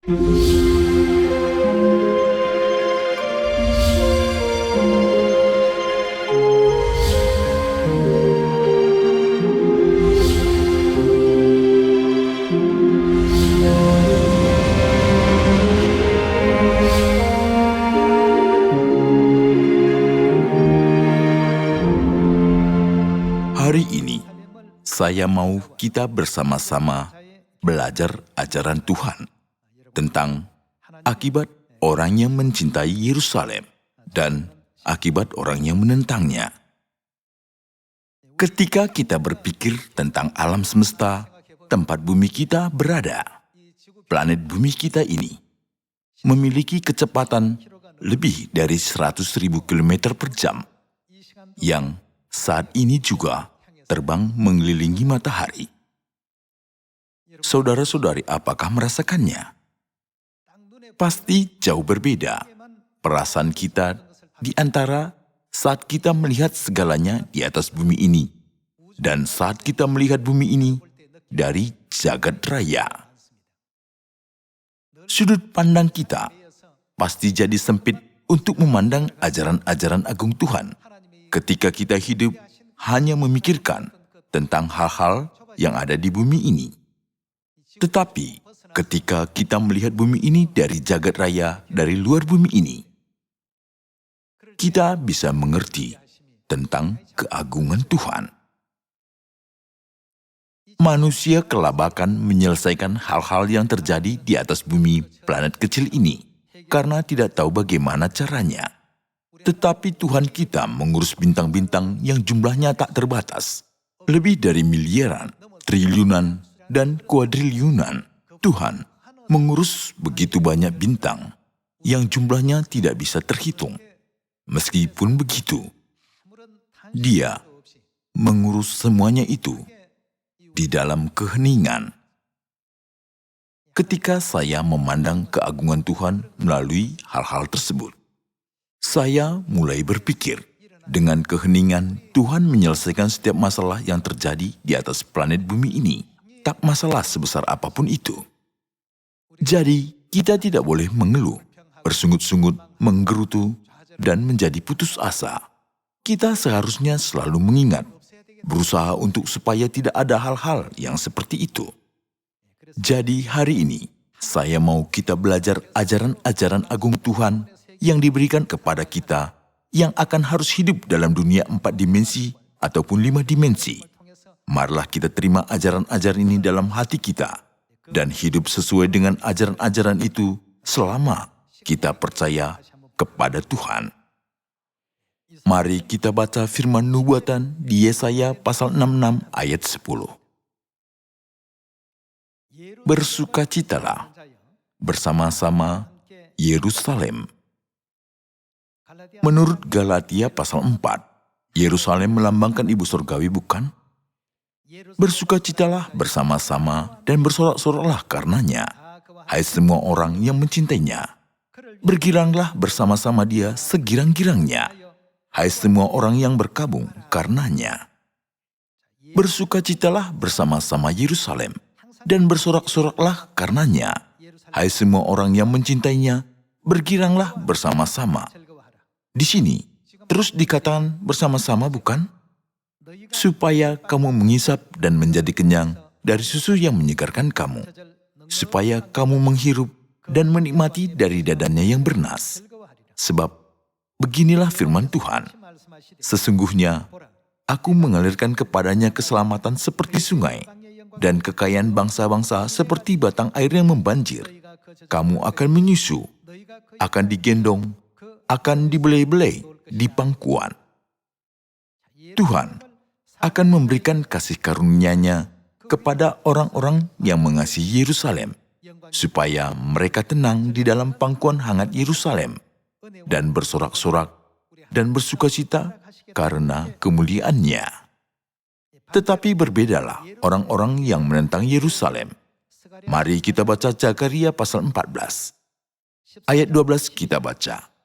Hari ini, saya mau kita bersama-sama belajar ajaran Tuhan tentang akibat orang yang mencintai Yerusalem dan akibat orang yang menentangnya. Ketika kita berpikir tentang alam semesta, tempat bumi kita berada, planet bumi kita ini memiliki kecepatan lebih dari 100.000 km per jam, yang saat ini juga terbang mengelilingi matahari. Saudara-saudari, apakah merasakannya? Pasti jauh berbeda perasaan kita di antara saat kita melihat segalanya di atas bumi ini dan saat kita melihat bumi ini dari jagat raya. Sudut pandang kita pasti jadi sempit untuk memandang ajaran-ajaran agung Tuhan ketika kita hidup hanya memikirkan tentang hal-hal yang ada di bumi ini. Tetapi ketika kita melihat bumi ini dari jagat raya, dari luar bumi ini, kita bisa mengerti tentang keagungan Tuhan. Manusia kelabakan menyelesaikan hal-hal yang terjadi di atas bumi planet kecil ini karena tidak tahu bagaimana caranya. Tetapi Tuhan kita mengurus bintang-bintang yang jumlahnya tak terbatas. Lebih dari miliaran, triliunan, dan kuadriliunan. Tuhan mengurus begitu banyak bintang yang jumlahnya tidak bisa terhitung. Meskipun begitu, Dia mengurus semuanya itu di dalam keheningan. Ketika saya memandang keagungan Tuhan melalui hal-hal tersebut, saya mulai berpikir, dengan keheningan Tuhan menyelesaikan setiap masalah yang terjadi di atas planet bumi ini, tak masalah sebesar apapun itu. Jadi, kita tidak boleh mengeluh, bersungut-sungut, menggerutu, dan menjadi putus asa. Kita seharusnya selalu mengingat, berusaha untuk supaya tidak ada hal-hal yang seperti itu. Jadi hari ini, saya mau kita belajar ajaran-ajaran agung Tuhan yang diberikan kepada kita, yang akan harus hidup dalam dunia 4 dimensi ataupun 5 dimensi. Marilah kita terima ajaran-ajaran ini dalam hati kita, dan hidup sesuai dengan ajaran-ajaran itu selama kita percaya kepada Tuhan. Mari kita baca firman nubuatan di Yesaya pasal 66 ayat 10. Bersukacitalah bersama-sama Yerusalem. Menurut Galatia pasal 4, Yerusalem melambangkan ibu surgawi, bukan? Bersukacitalah bersama-sama dan bersorak-soraklah karenanya, hai semua orang yang mencintainya. Bergiranglah bersama-sama dia segirang-girangnya, hai semua orang yang berkabung karenanya. Bersukacitalah bersama-sama Yerusalem dan bersorak-soraklah karenanya, hai semua orang yang mencintainya. Bergiranglah bersama-sama. Di sini, terus dikatakan bersama-sama, bukan? Supaya kamu mengisap dan menjadi kenyang dari susu yang menyegarkan kamu. Supaya kamu menghirup dan menikmati dari dadanya yang bernas. Sebab, beginilah firman Tuhan. Sesungguhnya, aku mengalirkan kepadanya keselamatan seperti sungai, dan kekayaan bangsa-bangsa seperti batang air yang membanjir. Kamu akan menyusu, akan digendong, akan dibelai-belai di pangkuan. Tuhan akan memberikan kasih karunia-Nya kepada orang-orang yang mengasihi Yerusalem, supaya mereka tenang di dalam pangkuan hangat Yerusalem, dan bersorak-sorak dan bersukacita karena kemuliaan-Nya. Tetapi berbedalah orang-orang yang menentang Yerusalem. Mari kita baca Zakaria pasal 14. Ayat 12 kita baca.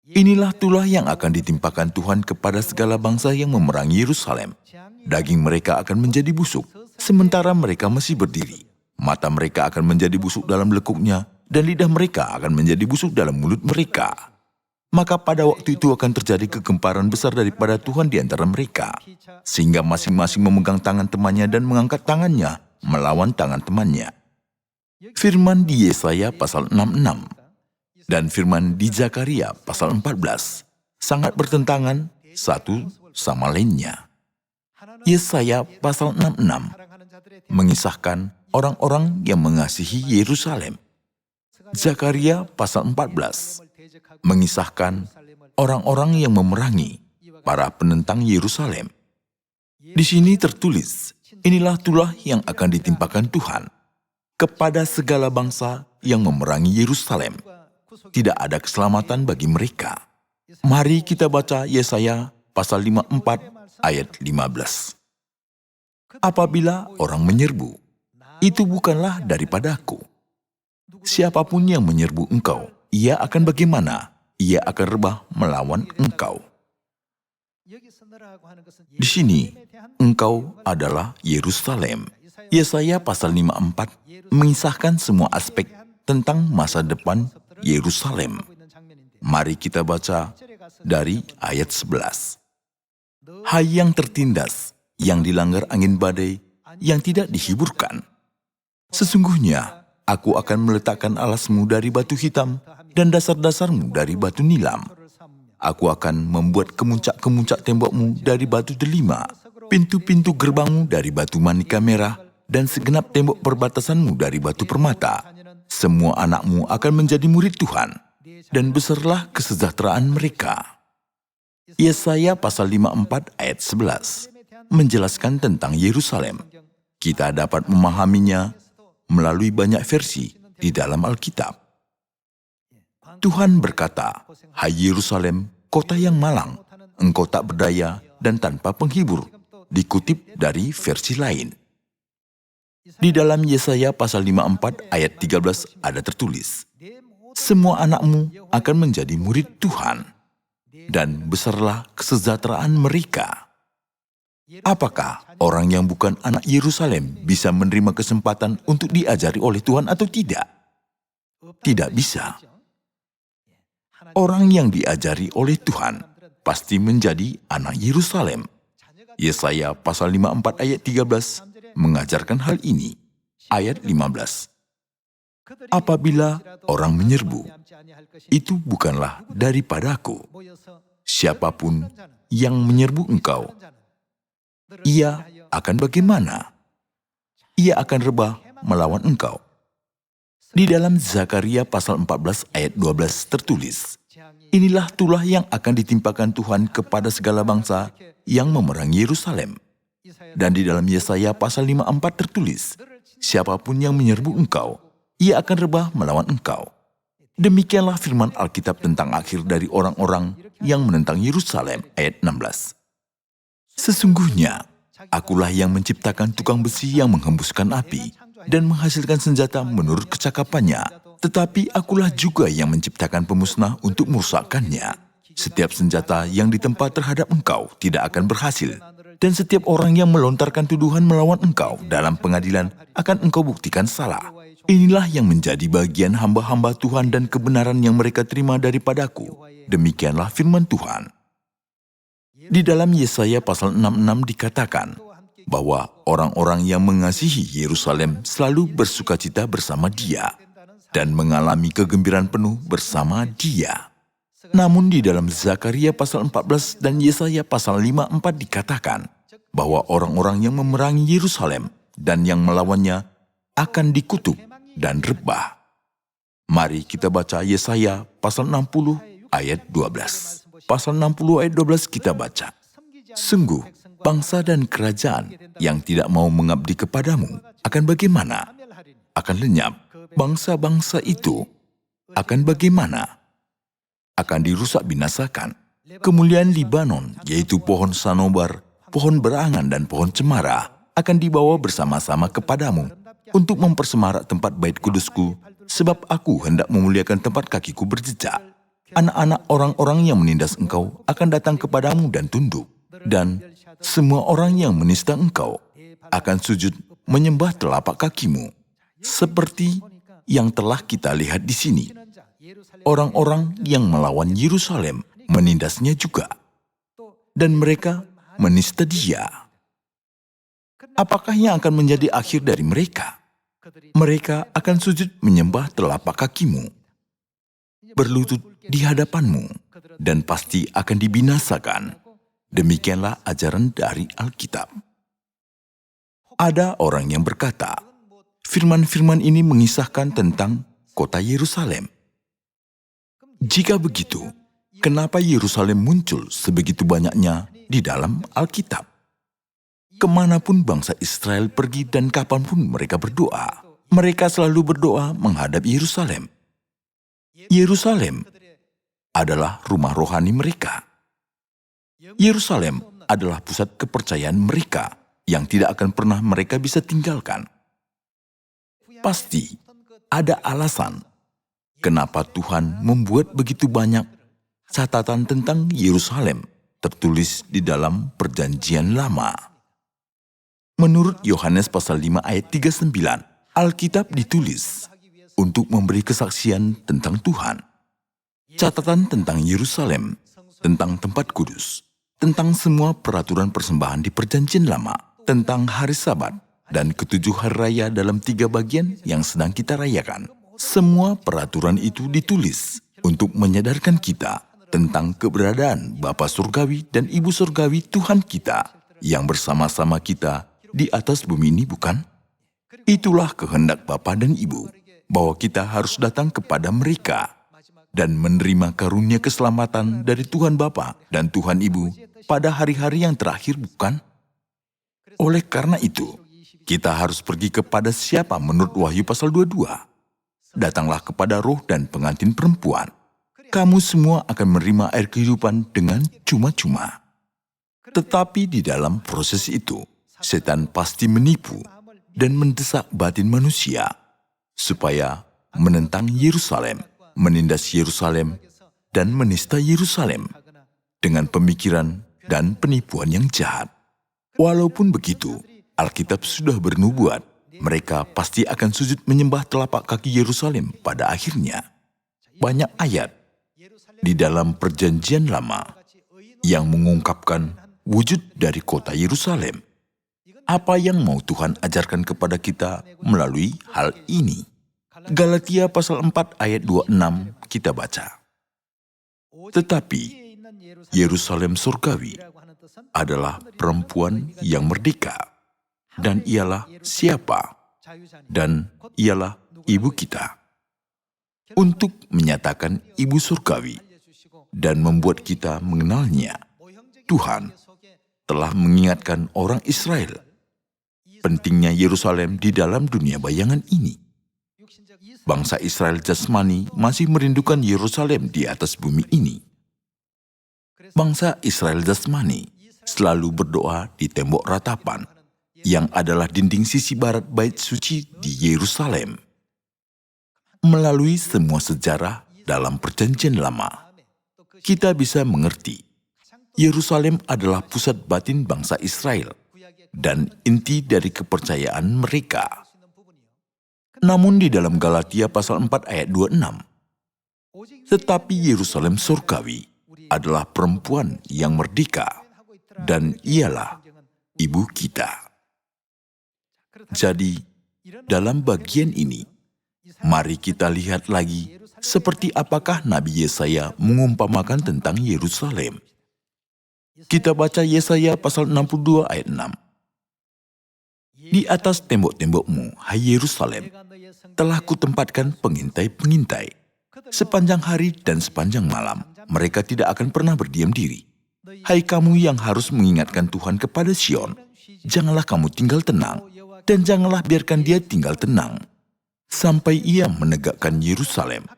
Inilah tulah yang akan ditimpakan Tuhan kepada segala bangsa yang memerangi Yerusalem. Daging mereka akan menjadi busuk, sementara mereka masih berdiri. Mata mereka akan menjadi busuk dalam lekuknya, dan lidah mereka akan menjadi busuk dalam mulut mereka. Maka pada waktu itu akan terjadi kegemparan besar daripada Tuhan di antara mereka, sehingga masing-masing memegang tangan temannya dan mengangkat tangannya melawan tangan temannya. Firman di Yesaya pasal 66 dan firman di Zakaria pasal 14 sangat bertentangan satu sama lainnya. Yesaya pasal 66 mengisahkan orang-orang yang mengasihi Yerusalem. Zakaria pasal 14 mengisahkan orang-orang yang memerangi para penentang Yerusalem. Di sini tertulis, inilah tulah yang akan ditimpakan Tuhan kepada segala bangsa yang memerangi Yerusalem. Tidak ada keselamatan bagi mereka. Mari kita baca Yesaya pasal 54 ayat 15. Apabila orang menyerbu, itu bukanlah daripadaku. Siapapun yang menyerbu engkau, ia akan bagaimana? Ia akan rebah melawan engkau. Di sini, engkau adalah Yerusalem. Yesaya pasal 54 mengisahkan semua aspek tentang masa depan Yerusalem. Mari kita baca dari ayat 11. Hai yang tertindas, yang dilanggar angin badai, yang tidak dihiburkan. Sesungguhnya, aku akan meletakkan alasmu dari batu hitam dan dasar-dasarmu dari batu nilam. Aku akan membuat kemuncak-kemuncak tembokmu dari batu delima, pintu-pintu gerbangmu dari batu manika merah, dan segenap tembok perbatasanmu dari batu permata. Semua anakmu akan menjadi murid Tuhan, dan besarlah kesejahteraan mereka. Yesaya pasal 54 ayat 11 menjelaskan tentang Yerusalem. Kita dapat memahaminya melalui banyak versi di dalam Alkitab. Tuhan berkata, hai Yerusalem, kota yang malang, engkau tak berdaya dan tanpa penghibur, dikutip dari versi lain. Di dalam Yesaya pasal 54 ayat 13 ada tertulis, semua anakmu akan menjadi murid Tuhan, dan besarlah kesejahteraan mereka. Apakah orang yang bukan anak Yerusalem bisa menerima kesempatan untuk diajari oleh Tuhan atau tidak? Tidak bisa. Orang yang diajari oleh Tuhan pasti menjadi anak Yerusalem. Yesaya pasal 54 ayat 13 mengajarkan hal ini. Ayat 15. Apabila orang menyerbu, itu bukanlah daripadaku. Siapapun yang menyerbu engkau, ia akan bagaimana? Ia akan rebah melawan engkau. Di dalam Zakaria pasal 14 ayat 12 tertulis, inilah tulah yang akan ditimpakan Tuhan kepada segala bangsa yang memerangi Yerusalem. Dan di dalam Yesaya pasal 54 tertulis, siapapun yang menyerbu engkau, ia akan rebah melawan engkau. Demikianlah firman Alkitab tentang akhir dari orang-orang yang menentang Yerusalem ayat 16. Sesungguhnya, akulah yang menciptakan tukang besi yang menghembuskan api dan menghasilkan senjata menurut kecakapannya, tetapi akulah juga yang menciptakan pemusnah untuk merusakkannya. Setiap senjata yang ditempa terhadap engkau tidak akan berhasil, dan setiap orang yang melontarkan tuduhan melawan engkau dalam pengadilan akan engkau buktikan salah. Inilah yang menjadi bagian hamba-hamba Tuhan dan kebenaran yang mereka terima daripadaku. Demikianlah firman Tuhan. Di dalam Yesaya pasal 66 dikatakan bahwa orang-orang yang mengasihi Yerusalem selalu bersukacita bersama dia dan mengalami kegembiraan penuh bersama dia. Namun di dalam Zakaria pasal 14 dan Yesaya pasal 54 dikatakan bahwa orang-orang yang memerangi Yerusalem dan yang melawannya akan dikutuk dan rebah. Mari kita baca Yesaya pasal 60 ayat 12. Pasal 60 ayat 12 kita baca, sungguh, bangsa dan kerajaan yang tidak mau mengabdi kepadamu akan bagaimana? Akan lenyap. Bangsa-bangsa itu akan bagaimana? Akan dirusak binasakan. Kemuliaan Libanon, yaitu pohon sanobar, pohon berangan dan pohon cemara, akan dibawa bersama-sama kepadamu untuk mempersemarak tempat bait kudusku, sebab aku hendak memuliakan tempat kakiku berjejak. Anak-anak orang-orang yang menindas engkau akan datang kepadamu dan tunduk, dan semua orang yang menista engkau akan sujud menyembah telapak kakimu. Seperti yang telah kita lihat di sini, orang-orang yang melawan Yerusalem menindasnya juga, dan mereka menista dia. Apakah yang akan menjadi akhir dari mereka? Mereka akan sujud menyembah telapak kakimu, berlutut di hadapanmu, dan pasti akan dibinasakan. Demikianlah ajaran dari Alkitab. Ada orang yang berkata, firman-firman ini mengisahkan tentang kota Yerusalem. Jika begitu, kenapa Yerusalem muncul sebegitu banyaknya di dalam Alkitab? Kemanapun bangsa Israel pergi dan kapanpun mereka berdoa, mereka selalu berdoa menghadap Yerusalem. Yerusalem adalah rumah rohani mereka. Yerusalem adalah pusat kepercayaan mereka yang tidak akan pernah mereka bisa tinggalkan. Pasti ada alasan kenapa Tuhan membuat begitu banyak catatan tentang Yerusalem tertulis di dalam Perjanjian Lama. Menurut Yohanes pasal 5 ayat 39, Alkitab ditulis untuk memberi kesaksian tentang Tuhan. Catatan tentang Yerusalem, tentang tempat kudus, tentang semua peraturan persembahan di Perjanjian Lama, tentang hari Sabat, dan ketujuh hari raya dalam 3 bagian yang sedang kita rayakan. Semua peraturan itu ditulis untuk menyadarkan kita tentang keberadaan Bapa Surgawi dan Ibu Surgawi Tuhan kita yang bersama-sama kita di atas bumi ini, bukan? Itulah kehendak Bapa dan Ibu, bahwa kita harus datang kepada mereka dan menerima karunia keselamatan dari Tuhan Bapa dan Tuhan Ibu pada hari-hari yang terakhir, bukan? Oleh karena itu, kita harus pergi kepada siapa menurut Wahyu pasal 22? Datanglah kepada roh dan pengantin perempuan. Kamu semua akan menerima air kehidupan dengan cuma-cuma. Tetapi di dalam proses itu, setan pasti menipu dan mendesak batin manusia supaya menentang Yerusalem, menindas Yerusalem, dan menista Yerusalem dengan pemikiran dan penipuan yang jahat. Walaupun begitu, Alkitab sudah bernubuat, mereka pasti akan sujud menyembah telapak kaki Yerusalem pada akhirnya. Banyak ayat di dalam Perjanjian Lama yang mengungkapkan wujud dari kota Yerusalem. Apa yang mau Tuhan ajarkan kepada kita melalui hal ini? Galatia pasal 4 ayat 26 kita baca. Tetapi Yerusalem surgawi adalah perempuan yang merdeka, dan ialah siapa? Dan ialah ibu kita. Untuk menyatakan ibu surgawi dan membuat kita mengenalnya, Tuhan telah mengingatkan orang Israel pentingnya Yerusalem di dalam dunia bayangan ini. Bangsa Israel jasmani masih merindukan Yerusalem di atas bumi ini. Bangsa Israel jasmani selalu berdoa di tembok ratapan, yang adalah dinding sisi barat bait suci di Yerusalem. Melalui semua sejarah dalam Perjanjian Lama, kita bisa mengerti Yerusalem adalah pusat batin bangsa Israel dan inti dari kepercayaan mereka. Namun di dalam Galatia pasal 4 ayat 26, tetapi Yerusalem surgawi adalah perempuan yang merdeka, dan ialah ibu kita. Jadi, dalam bagian ini, mari kita lihat lagi seperti apakah Nabi Yesaya mengumpamakan tentang Yerusalem. Kita baca Yesaya pasal 62 ayat 6. Di atas tembok-tembokmu, hai Yerusalem, telah kutempatkan pengintai-pengintai. Sepanjang hari dan sepanjang malam, mereka tidak akan pernah berdiam diri. Hai kamu yang harus mengingatkan Tuhan kepada Sion, janganlah kamu tinggal tenang, dan janganlah biarkan dia tinggal tenang, sampai ia menegakkan Yerusalem,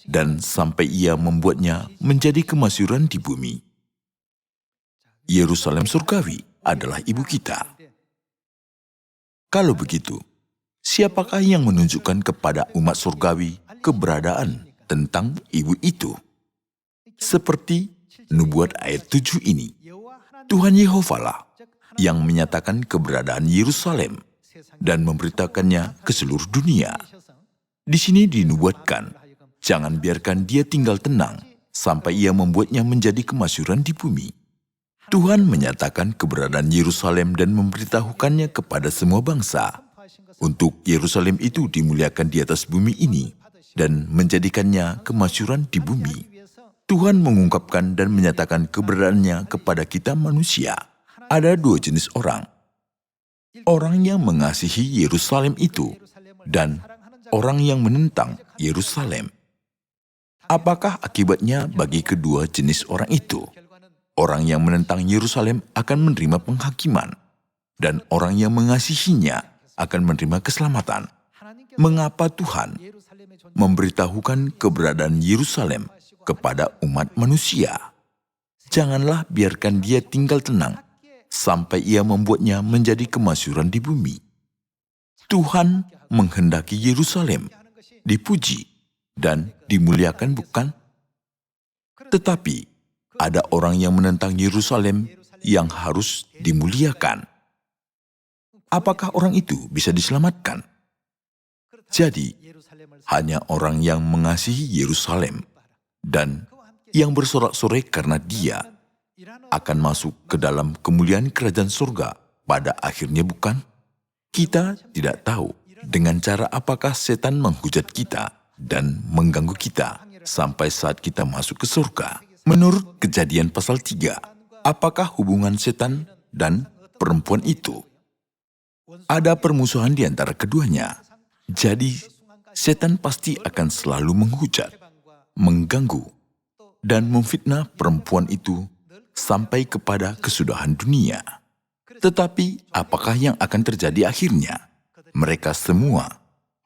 dan sampai ia membuatnya menjadi kemasyhuran di bumi. Yerusalem surgawi adalah ibu kita. Kalau begitu, siapakah yang menunjukkan kepada umat surgawi keberadaan tentang ibu itu? Seperti nubuat ayat 7 ini, Tuhan Yehova lah yang menyatakan keberadaan Yerusalem dan memberitakannya ke seluruh dunia. Di sini dinubuatkan, jangan biarkan dia tinggal tenang sampai ia membuatnya menjadi kemasyhuran di bumi. Tuhan menyatakan keberadaan Yerusalem dan memberitahukannya kepada semua bangsa. Untuk Yerusalem itu dimuliakan di atas bumi ini dan menjadikannya kemasyhuran di bumi. Tuhan mengungkapkan dan menyatakan keberadaannya kepada kita manusia. Ada dua jenis orang. Orang yang mengasihi Yerusalem itu dan orang yang menentang Yerusalem. Apakah akibatnya bagi kedua jenis orang itu? Orang yang menentang Yerusalem akan menerima penghakiman, dan orang yang mengasihinya akan menerima keselamatan. Mengapa Tuhan memberitahukan keberadaan Yerusalem kepada umat manusia? Janganlah biarkan dia tinggal tenang sampai ia membuatnya menjadi kemasyhuran di bumi. Tuhan menghendaki Yerusalem dipuji dan dimuliakan, bukan? Tetapi ada orang yang menentang Yerusalem yang harus dimuliakan. Apakah orang itu bisa diselamatkan? Jadi, hanya orang yang mengasihi Yerusalem dan yang bersorak-sorai karena dia akan masuk ke dalam kemuliaan kerajaan surga pada akhirnya, bukan? Kita tidak tahu dengan cara apakah setan menghujat kita dan mengganggu kita sampai saat kita masuk ke surga. Menurut Kejadian pasal 3, apakah hubungan setan dan perempuan itu? Ada permusuhan di antara keduanya. Jadi, setan pasti akan selalu menghujat, mengganggu, dan memfitnah perempuan itu sampai kepada kesudahan dunia. Tetapi, apakah yang akan terjadi akhirnya? Mereka semua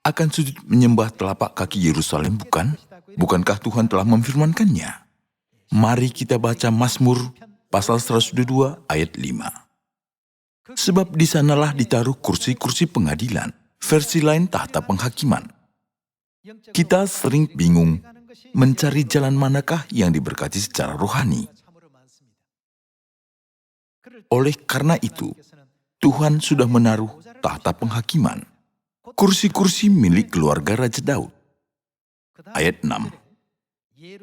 akan sujud menyembah telapak kaki Yerusalem, bukan? Bukankah Tuhan telah memfirmankannya? Mari kita baca Mazmur pasal 102 ayat 5. Sebab di sanalah ditaruh kursi-kursi pengadilan, versi lain tahta penghakiman. Kita sering bingung mencari jalan manakah yang diberkati secara rohani. Oleh karena itu, Tuhan sudah menaruh tahta penghakiman, kursi-kursi milik keluarga Raja Daud. Ayat 6.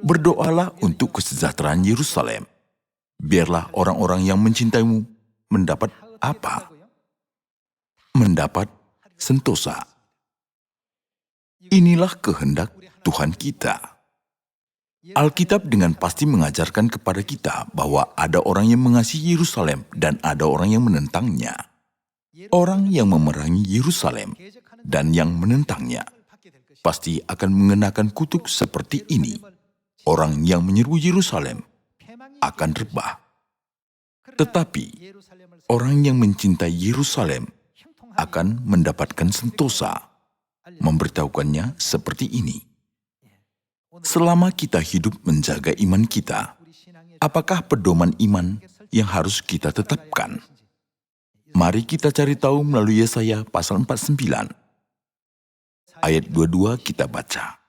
Berdoalah untuk kesejahteraan Yerusalem. Biarlah orang-orang yang mencintaimu mendapat apa? Mendapat sentosa. Inilah kehendak Tuhan kita. Alkitab dengan pasti mengajarkan kepada kita bahwa ada orang yang mengasihi Yerusalem dan ada orang yang menentangnya. Orang yang memerangi Yerusalem dan yang menentangnya pasti akan mengenakan kutuk seperti ini. Orang yang menyeru Yerusalem akan rebah. Tetapi orang yang mencintai Yerusalem akan mendapatkan sentosa. Memberitahukannya seperti ini. Selama kita hidup menjaga iman kita, apakah pedoman iman yang harus kita tetapkan? Mari kita cari tahu melalui Yesaya pasal 49. Ayat 22 kita baca.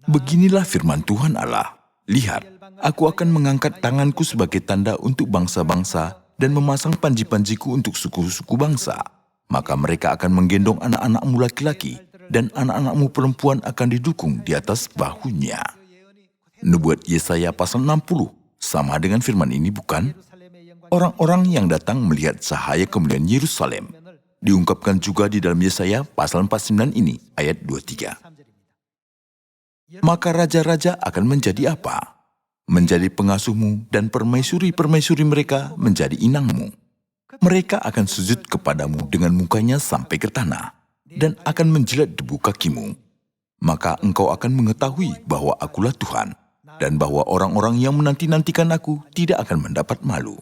Beginilah firman Tuhan Allah, lihat, aku akan mengangkat tanganku sebagai tanda untuk bangsa-bangsa dan memasang panji-panjiku untuk suku-suku bangsa. Maka mereka akan menggendong anak-anakmu laki-laki dan anak-anakmu perempuan akan didukung di atas bahunya. Nubuat Yesaya pasal 60 sama dengan firman ini, bukan? Orang-orang yang datang melihat cahaya kemuliaan Yerusalem diungkapkan juga di dalam Yesaya pasal 49 ini, ayat 23. Maka raja-raja akan menjadi apa? Menjadi pengasuhmu dan permaisuri-permaisuri mereka menjadi inangmu. Mereka akan sujud kepadamu dengan mukanya sampai ke tanah dan akan menjilat debu kakimu. Maka engkau akan mengetahui bahwa akulah Tuhan dan bahwa orang-orang yang menanti-nantikan aku tidak akan mendapat malu.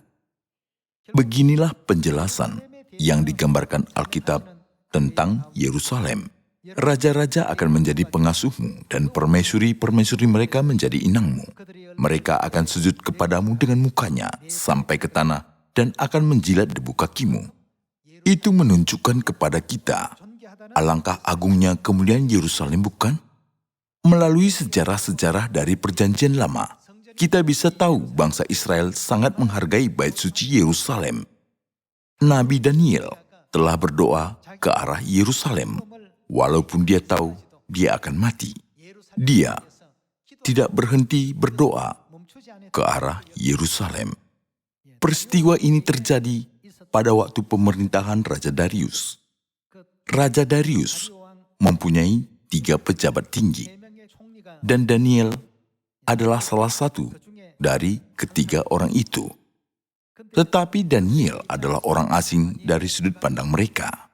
Beginilah penjelasan yang digambarkan Alkitab tentang Yerusalem. Raja-raja akan menjadi pengasuhmu dan permaisuri-permaisuri mereka menjadi inangmu. Mereka akan sujud kepadamu dengan mukanya sampai ke tanah dan akan menjilat debu kakimu. Itu menunjukkan kepada kita alangkah agungnya kemuliaan Yerusalem, bukan? Melalui sejarah-sejarah dari Perjanjian Lama, kita bisa tahu bangsa Israel sangat menghargai bait suci Yerusalem. Nabi Daniel telah berdoa ke arah Yerusalem, walaupun dia tahu dia akan mati. Dia tidak berhenti berdoa ke arah Yerusalem. Peristiwa ini terjadi pada waktu pemerintahan Raja Darius. Raja Darius mempunyai 3 pejabat tinggi, dan Daniel adalah salah satu dari ketiga orang itu. Tetapi Daniel adalah orang asing dari sudut pandang mereka.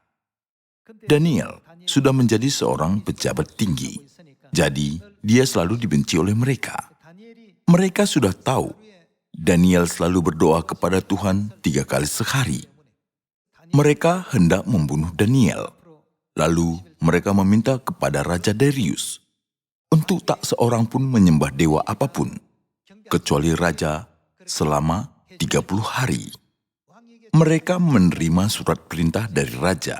Daniel sudah menjadi seorang pejabat tinggi, jadi dia selalu dibenci oleh mereka. Mereka sudah tahu Daniel selalu berdoa kepada Tuhan 3 kali sehari. Mereka hendak membunuh Daniel. Lalu mereka meminta kepada Raja Darius untuk tak seorang pun menyembah dewa apapun, kecuali raja selama 30 hari. Mereka menerima surat perintah dari raja.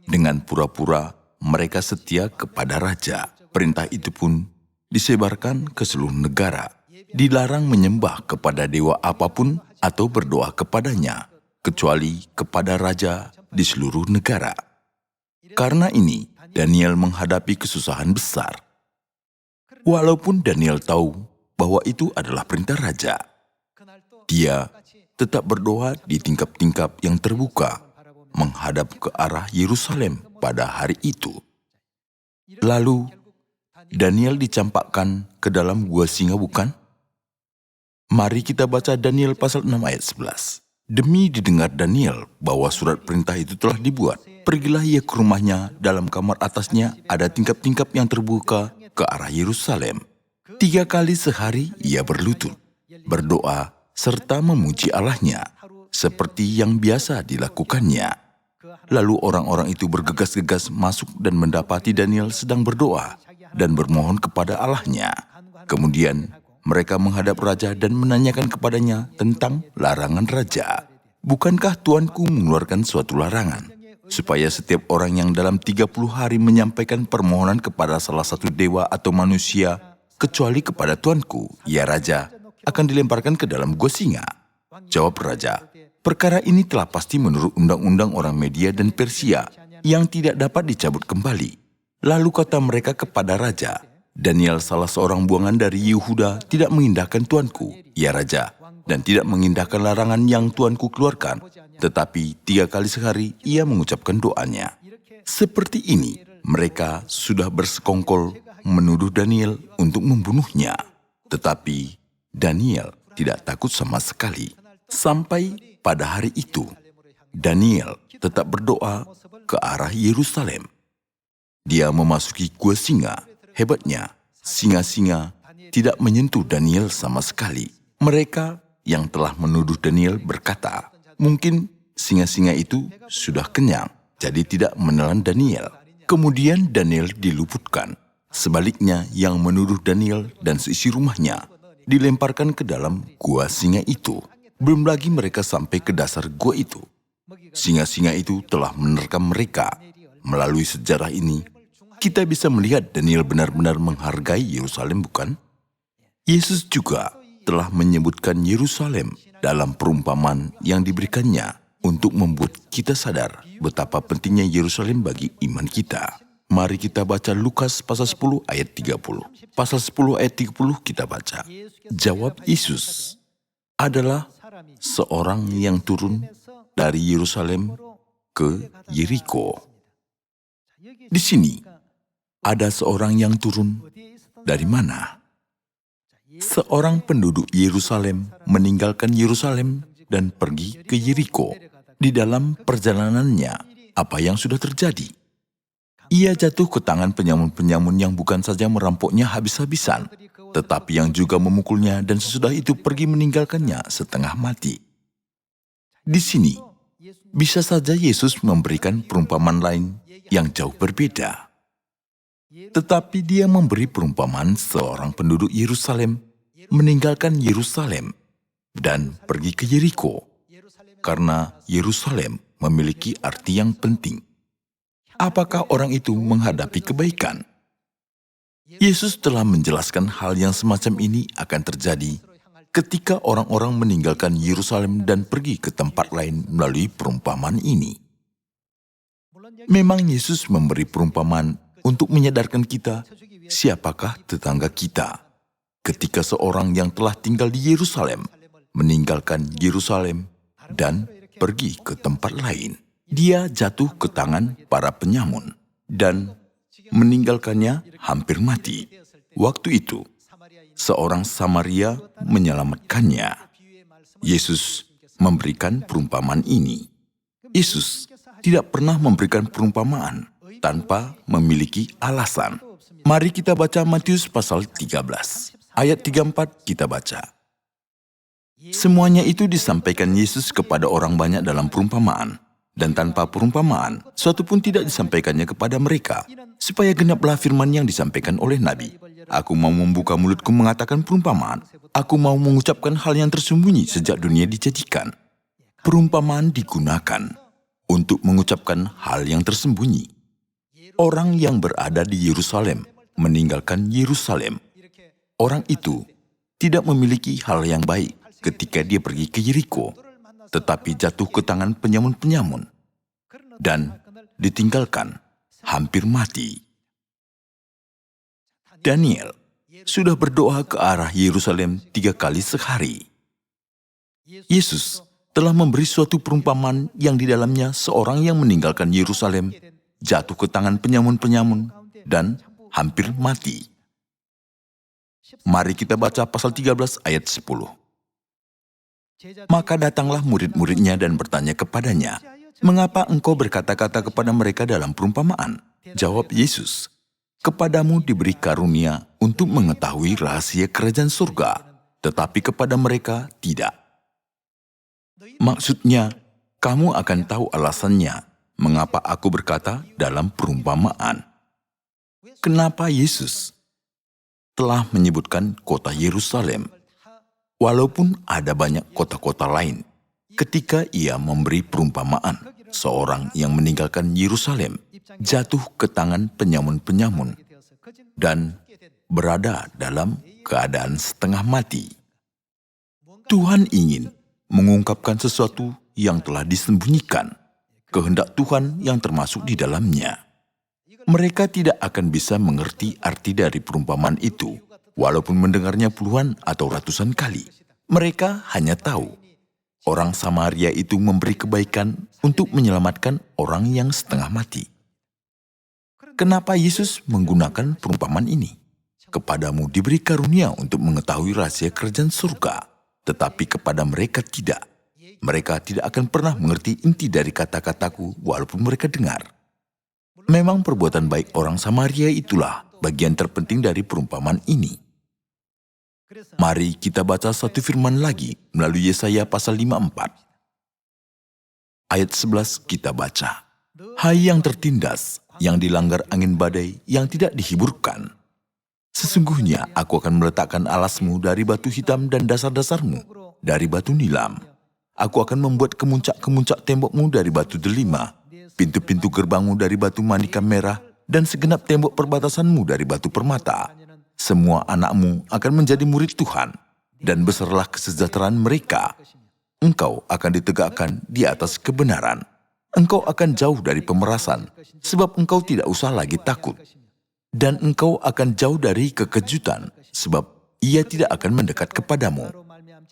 Dengan pura-pura mereka setia kepada raja. Perintah itu pun disebarkan ke seluruh negara. Dilarang menyembah kepada dewa apapun atau berdoa kepadanya, kecuali kepada raja di seluruh negara. Karena ini, Daniel menghadapi kesusahan besar. Walaupun Daniel tahu bahwa itu adalah perintah raja, dia tetap berdoa di tingkap-tingkap yang terbuka, menghadap ke arah Yerusalem pada hari itu. Lalu, Daniel dicampakkan ke dalam gua singa, bukan? Mari kita baca Daniel pasal 6 ayat 11. Demi didengar Daniel bahwa surat perintah itu telah dibuat, pergilah ia ke rumahnya, dalam kamar atasnya ada tingkap-tingkap yang terbuka ke arah Yerusalem. 3 kali sehari ia berlutut, berdoa, serta memuji Allahnya, seperti yang biasa dilakukannya. Lalu orang-orang itu bergegas-gegas masuk dan mendapati Daniel sedang berdoa dan bermohon kepada Allahnya. Kemudian mereka menghadap raja dan menanyakan kepadanya tentang larangan raja. Bukankah tuanku mengeluarkan suatu larangan, supaya setiap orang yang dalam 30 hari menyampaikan permohonan kepada salah satu dewa atau manusia, kecuali kepada tuanku, ya raja, akan dilemparkan ke dalam gua singa? Jawab raja, perkara ini telah pasti menurut undang-undang orang Media dan Persia yang tidak dapat dicabut kembali. Lalu kata mereka kepada raja, Daniel salah seorang buangan dari Yehuda tidak mengindahkan tuanku, ya raja, dan tidak mengindahkan larangan yang tuanku keluarkan, tetapi 3 kali sehari ia mengucapkan doanya. Seperti ini, mereka sudah bersekongkol menuduh Daniel untuk membunuhnya. Tetapi Daniel tidak takut sama sekali. Sampai pada hari itu, Daniel tetap berdoa ke arah Yerusalem. Dia memasuki gua singa. Hebatnya, singa-singa tidak menyentuh Daniel sama sekali. Mereka yang telah menuduh Daniel berkata, mungkin singa-singa itu sudah kenyang, jadi tidak menelan Daniel. Kemudian Daniel diluputkan. Sebaliknya, yang menuduh Daniel dan seisi rumahnya dilemparkan ke dalam gua singa itu. Belum lagi mereka sampai ke dasar gua itu. Singa-singa itu telah menerkam mereka. Melalui sejarah ini, kita bisa melihat Daniel benar-benar menghargai Yerusalem, bukan? Yesus juga telah menyebutkan Yerusalem dalam perumpamaan yang diberikannya untuk membuat kita sadar betapa pentingnya Yerusalem bagi iman kita. Mari kita baca Lukas pasal 10 ayat 30. Pasal 10 ayat 30 kita baca. Jawab Yesus, adalah seorang yang turun dari Yerusalem ke Yeriko. Di sini, ada seorang yang turun dari mana? Seorang penduduk Yerusalem meninggalkan Yerusalem dan pergi ke Yeriko. Di dalam perjalanannya, apa yang sudah terjadi? Ia jatuh ke tangan penyamun-penyamun yang bukan saja merampoknya habis-habisan, tetapi yang juga memukulnya dan sesudah itu pergi meninggalkannya setengah mati. Di sini, bisa saja Yesus memberikan perumpamaan lain yang jauh berbeda. Tetapi dia memberi perumpamaan seorang penduduk Yerusalem meninggalkan Yerusalem dan pergi ke Yeriko, karena Yerusalem memiliki arti yang penting. Apakah orang itu menghadapi kebaikan? Yesus telah menjelaskan hal yang semacam ini akan terjadi ketika orang-orang meninggalkan Yerusalem dan pergi ke tempat lain melalui perumpamaan ini. Memang Yesus memberi perumpamaan untuk menyadarkan kita siapakah tetangga kita. Ketika seorang yang telah tinggal di Yerusalem meninggalkan Yerusalem dan pergi ke tempat lain, dia jatuh ke tangan para penyamun dan meninggalkannya hampir mati. Waktu itu, seorang Samaria menyelamatkannya. Yesus memberikan perumpamaan ini. Yesus tidak pernah memberikan perumpamaan tanpa memiliki alasan. Mari kita baca Matius pasal 13. Ayat 34 kita baca. Semuanya itu disampaikan Yesus kepada orang banyak dalam perumpamaan. Dan tanpa perumpamaan, suatu pun tidak disampaikannya kepada mereka. Supaya genaplah firman yang disampaikan oleh Nabi. Aku mau membuka mulutku mengatakan perumpamaan. Aku mau mengucapkan hal yang tersembunyi sejak dunia dijadikan. Perumpamaan digunakan untuk mengucapkan hal yang tersembunyi. Orang yang berada di Yerusalem meninggalkan Yerusalem. Orang itu tidak memiliki hal yang baik ketika dia pergi ke Yeriko, tetapi jatuh ke tangan penyamun-penyamun dan ditinggalkan hampir mati. Daniel sudah berdoa ke arah Yerusalem 3 kali sehari. Yesus telah memberi suatu perumpamaan yang di dalamnya seorang yang meninggalkan Yerusalem jatuh ke tangan penyamun-penyamun dan hampir mati. Mari kita baca pasal 13 ayat 10. Maka datanglah murid-muridnya dan bertanya kepadanya, "Mengapa engkau berkata-kata kepada mereka dalam perumpamaan?" Jawab Yesus, "Kepadamu diberi karunia untuk mengetahui rahasia kerajaan surga, tetapi kepada mereka tidak." Maksudnya, kamu akan tahu alasannya mengapa aku berkata dalam perumpamaan. Kenapa Yesus telah menyebutkan kota Yerusalem, walaupun ada banyak kota-kota lain. Ketika ia memberi perumpamaan, seorang yang meninggalkan Yerusalem jatuh ke tangan penyamun-penyamun dan berada dalam keadaan setengah mati. Tuhan ingin mengungkapkan sesuatu yang telah disembunyikan, kehendak Tuhan yang termasuk di dalamnya. Mereka tidak akan bisa mengerti arti dari perumpamaan itu, walaupun mendengarnya puluhan atau ratusan kali. Mereka hanya tahu orang Samaria itu memberi kebaikan untuk menyelamatkan orang yang setengah mati. Kenapa Yesus menggunakan perumpamaan ini? Kepadamu diberi karunia untuk mengetahui rahasia kerajaan surga, tetapi kepada mereka tidak. Mereka tidak akan pernah mengerti inti dari kata-kataku walaupun mereka dengar. Memang perbuatan baik orang Samaria itulah bagian terpenting dari perumpamaan ini. Mari kita baca satu firman lagi melalui Yesaya pasal 54. Ayat 11 kita baca. Hai yang tertindas, yang dilanggar angin badai, yang tidak dihiburkan. Sesungguhnya aku akan meletakkan alasmu dari batu hitam dan dasar-dasarmu dari batu nilam. Aku akan membuat kemuncak-kemuncak tembokmu dari batu delima, pintu-pintu gerbangmu dari batu manika merah, dan segenap tembok perbatasanmu dari batu permata. Semua anakmu akan menjadi murid Tuhan, dan besarlah kesejahteraan mereka. Engkau akan ditegakkan di atas kebenaran. Engkau akan jauh dari pemerasan, sebab engkau tidak usah lagi takut. Dan engkau akan jauh dari kekejutan, sebab ia tidak akan mendekat kepadamu.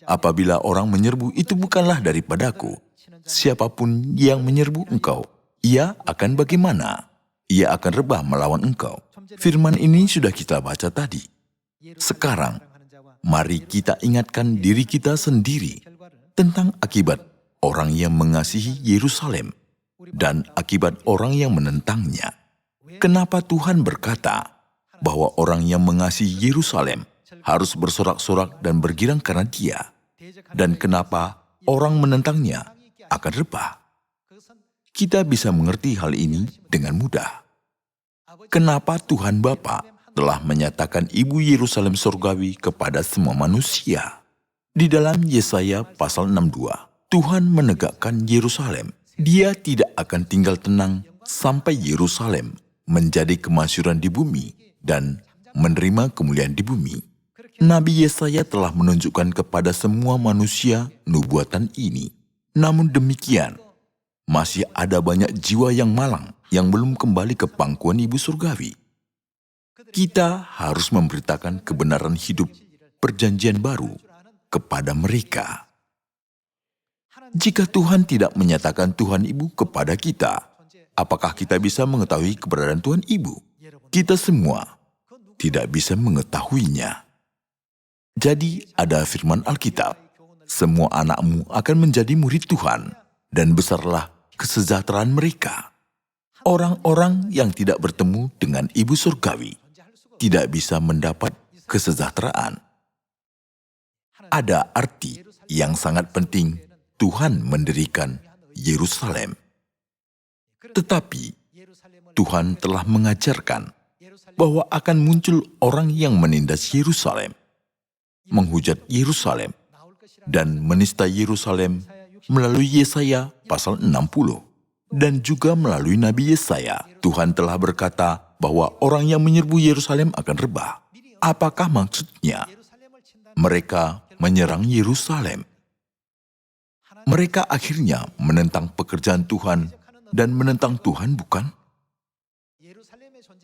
Apabila orang menyerbu, itu bukanlah daripadaku. Siapapun yang menyerbu engkau, ia akan bagaimana? Ia akan rebah melawan engkau. Firman ini sudah kita baca tadi. Sekarang, mari kita ingatkan diri kita sendiri tentang akibat orang yang mengasihi Yerusalem dan akibat orang yang menentangnya. Kenapa Tuhan berkata bahwa orang yang mengasihi Yerusalem harus bersorak-sorak dan bergirang karena dia? Dan kenapa orang menentangnya akan rebah? Kita bisa mengerti hal ini dengan mudah. Kenapa Tuhan Bapa telah menyatakan Ibu Yerusalem Surgawi kepada semua manusia? Di dalam Yesaya pasal 62, Tuhan menegakkan Yerusalem. Dia tidak akan tinggal tenang sampai Yerusalem menjadi kemasyhuran di bumi dan menerima kemuliaan di bumi. Nabi Yesaya telah menunjukkan kepada semua manusia nubuatan ini. Namun demikian, masih ada banyak jiwa yang malang yang belum kembali ke pangkuan Ibu Surgawi. Kita harus memberitakan kebenaran hidup perjanjian baru kepada mereka. Jika Tuhan tidak menyatakan Tuhan Ibu kepada kita, apakah kita bisa mengetahui keberadaan Tuhan Ibu? Kita semua tidak bisa mengetahuinya. Jadi ada firman Alkitab, semua anakmu akan menjadi murid Tuhan, dan besarlah kesejahteraan mereka. Orang-orang yang tidak bertemu dengan Ibu Surgawi tidak bisa mendapat kesejahteraan. Ada arti yang sangat penting Tuhan mendirikan Yerusalem. Tetapi Tuhan telah mengajarkan bahwa akan muncul orang yang menindas Yerusalem, menghujat Yerusalem, dan menista Yerusalem melalui Yesaya pasal 60. Dan juga melalui Nabi Yesaya, Tuhan telah berkata bahwa orang yang menyerbu Yerusalem akan rebah. Apakah maksudnya? Mereka menyerang Yerusalem. Mereka akhirnya menentang pekerjaan Tuhan dan menentang Tuhan, bukan?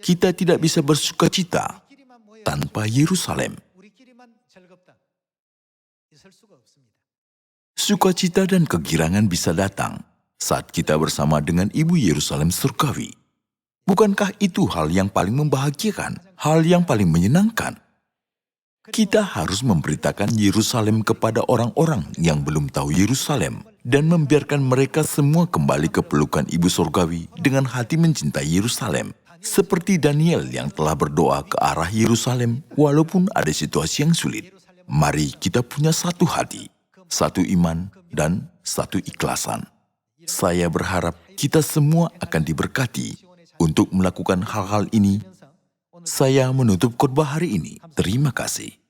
Kita tidak bisa bersukacita tanpa Yerusalem. Sukacita dan kegirangan bisa datang saat kita bersama dengan Ibu Yerusalem Surgawi. Bukankah itu hal yang paling membahagiakan, hal yang paling menyenangkan? Kita harus memberitakan Yerusalem kepada orang-orang yang belum tahu Yerusalem dan membiarkan mereka semua kembali ke pelukan Ibu Surgawi dengan hati mencintai Yerusalem. Seperti Daniel yang telah berdoa ke arah Yerusalem walaupun ada situasi yang sulit. Mari kita punya satu hati, satu iman, dan satu ikhlasan. Saya berharap kita semua akan diberkati untuk melakukan hal-hal ini. Saya menutup khotbah hari ini. Terima kasih.